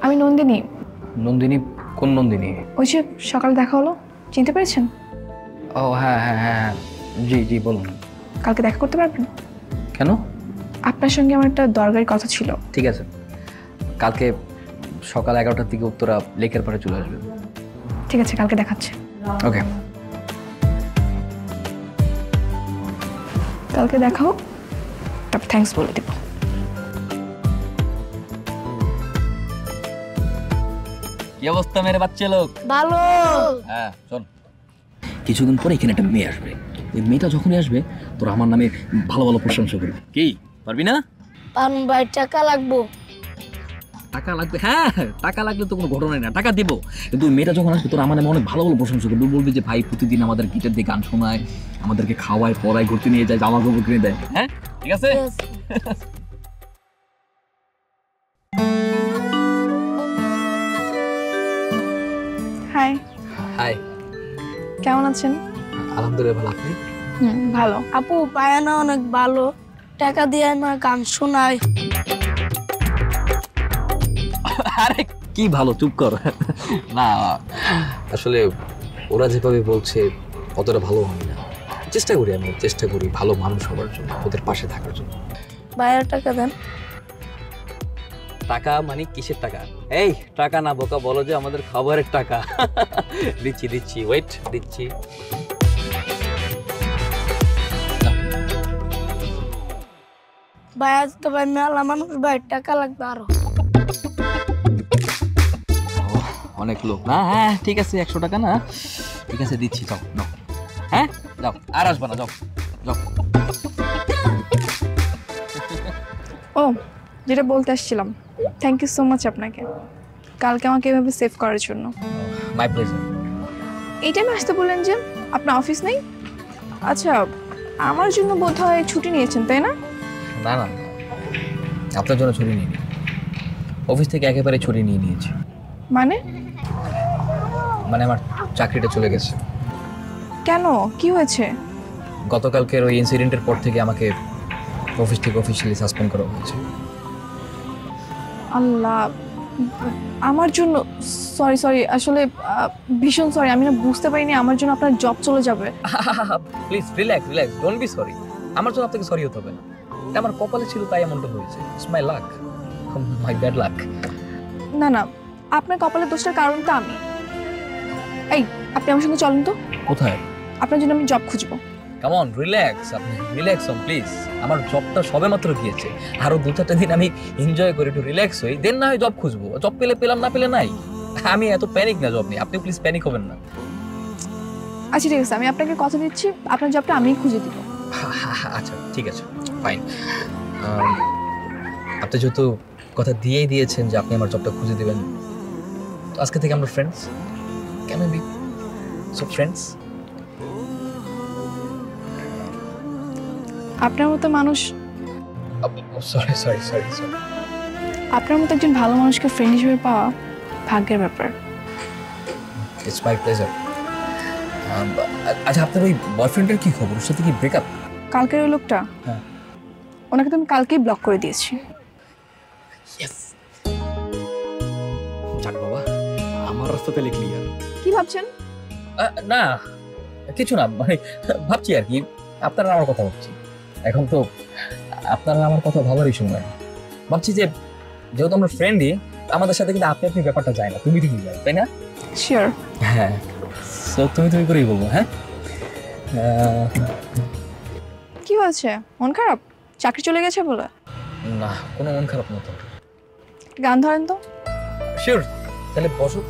আমি নন্দিনী। নন্দিনী? কোন নন্দিনী? ওই যে সকালে দেখা হলো, চিনতে পেরেছেন? ও হ্যাঁ হ্যাঁ হ্যাঁ, জি জি বলুন। কালকে দেখা করতে পারবেন? কেন? আপনার সঙ্গে আমার একটা দরকারি কথা ছিল। ঠিক আছে, কালকে সকাল 11টার দিকে উত্তরা লেকের পাড়ে চলে আসবেন। ঠিক আছে, কালকে দেখাচ্ছে। ওকে, কালকে দেখা হোক, তারপর থ্যাঙ্কস বলে দেব। কি অবস্থা মেরে বাচ্চা লোক? ভালো। হ্যাঁ শোন, কিছুদিন পরে এখানে একটা মেয়ে আসবে। ওই মেয়েটা যখনই আসবে তোর আমার নামে ভালো ভালো প্রশংসা করবি। কি পারবি না? পারুন ভাই, টাকা লাগবো। টাকা লাগবে? হ্যাঁ, টাকা লাগলে তো কোনো ঘটনাই না, টাকা দিব। কিন্তু ওই মেয়েটা যখন আসবে তোর আমার নামে অনেক ভালো ভালো প্রশংসা করবি। বলবি যে ভাই প্রতিদিন আমাদের গিটার দিয়ে গান শোনায়, আমাদেরকে খাওয়ায়, পড়ায়, ঘুরতে নিয়ে যায়, জামা কাপড় কিনে দেয়। হ্যাঁ ঠিক আছে। হাই। হাই। কেমন আছেন? আলহামদুলিল্লাহ ভালো। আপনি? ভালো। আপু পায়ানা অনেক ভালো, টাকা দিয়ে না গান শোনায়। আরে কি ভালো, চুপ কর। না আসলে ওরা যেভাবে বলছে অতটা ভালো হয় না। চেষ্টা করি, আমি চেষ্টা করি ভালো মানুষ হওয়ার জন্য, ওদের পাশে থাকার জন্য। ভাইয়ের টাকা দেন। টাকা মানে কিসের টাকা? এই টাকা না বোকা, বলো যে আমাদের খাবারের টাকা। দিচ্ছি দিচ্ছি, ওয়েট দিচ্ছি। ভাই আজ তো ভাই মেলা মানুষ, ভাই টাকা লাগবে আরো। অনেক লোক না? হ্যাঁ ঠিক আছে, 100 টাকা না? ঠিক আছে দিচ্ছি, যাও নাও। হ্যাঁ যাও, আর আসবা না, যাও যাও। ও, যেটা বলতে আসছিলাম, থ্যাংক ইউ সো মাচ আপনাকে কালকে আমাকে এভাবে সেভ করার জন্য। My pleasure. এই টাইমে আসতে বললেন যে আপনার অফিস নেই? আচ্ছা, আমার জন্য বোধহয় ছুটি নিয়েছেন, তাই না? না না, আপনার জন্য ছুটি নিয়ে নিই, অফিস থেকে একেবারে ছুটি নিয়ে নিয়েছি। মানে? মানে আমার চাকরিটা চলে গেছে। কেন, কি হয়েছে? গতকালকের ওই ইনসিডেন্টের পর থেকে আমাকে অফিস থেকে অফিসিয়ালি সাসপেন্ড করা হয়েছে। আল্লাহ, আমার জন্য সরি সরি, আসলে ভীষণ সরি, আমি না বুঝতে পারিনি আমার জন্য আপনার জব চলে যাবে। Please relax relax, don't be sorry. আমার জন্য আপনাকে সরি হতে হবে না, এটা আমার কপালে ছিল তাই এমনটা হয়েছে। It's my lakh, my bad luck. না না, আপনার কপালের দোষটার কারণ তো আমি। এই, আপনি আমার সঙ্গে চলেন তো। কোথায়? আপনার জন্য আমি জব খুঁজবো। কাম অন, রিল্যাক্স, আপনি রিল্যাক্স হন প্লিজ। আমার জবটা সবেমাত্র গিয়েছে, আরো 2-4টা দিন আমি এনজয় করি, একটু রিল্যাক্স হই, দেন না হয় জব খুঁজবো। জব পেলে পেলাম, না পেলে নাই। আমি এত প্যানিক না জব নিয়ে, আপনি প্লিজ প্যানিক হবেন না। আচ্ছা ঠিক আছে, আমি আপনাকে কথা দিচ্ছি, আপনার জবটা আমিই খুঁজে দিব। আচ্ছা ঠিক আছে, ফাইন। আপনি যেহেতু কথা দিয়েই দিয়েছেন যে আপনি আমার জবটা খুঁজে দিবেন, তো আজকে থেকে আমরা friends. Can we be so friends? আপনার মতো মানুষ, সরি সরি সরি সরি। আপনার মতো একজন ভালো মানুষকে ফ্রেন্ড হিসেবে পাওয়া ভাগ্যের ব্যাপার। It's my pleasure. আচ্ছা, আপনার ওই বয়ফ্রেন্ডের কি খবর? ওর সাথে কি ব্রেকআপ? কালকের ওই লোকটা, হ্যাঁ, ওনাকে তো আমি কালকেই ব্লক করে দিয়েছি। ইয়েস। যাক বাবা, আমার রাস্তা তাহলে ক্লিয়ার। কি ভাবছেন? না কিছু না, মানে ভাবছি আর কি, আপনারা আমার কথা ভাবছি। এখন তো আপনারা আমার কথা ভাবারই সময়। ভাবছি যে যেহেতু আমরা ফ্রেন্ডই, আমাদের সাথে কিন্তু আপনি আপনি ব্যাপারটা যায় না, তুমি তুমি যায়, তাই না? শিওর। হ্যাঁ, তো তুমি তুমি করেই বলবো। হ্যাঁ, কি হয়েছে, মন খারাপ? চাকরি চলে গেছে বলে? না, কোনো মন খারাপ না তো। গান ধরেন তো। শিওর, তাহলে বসো।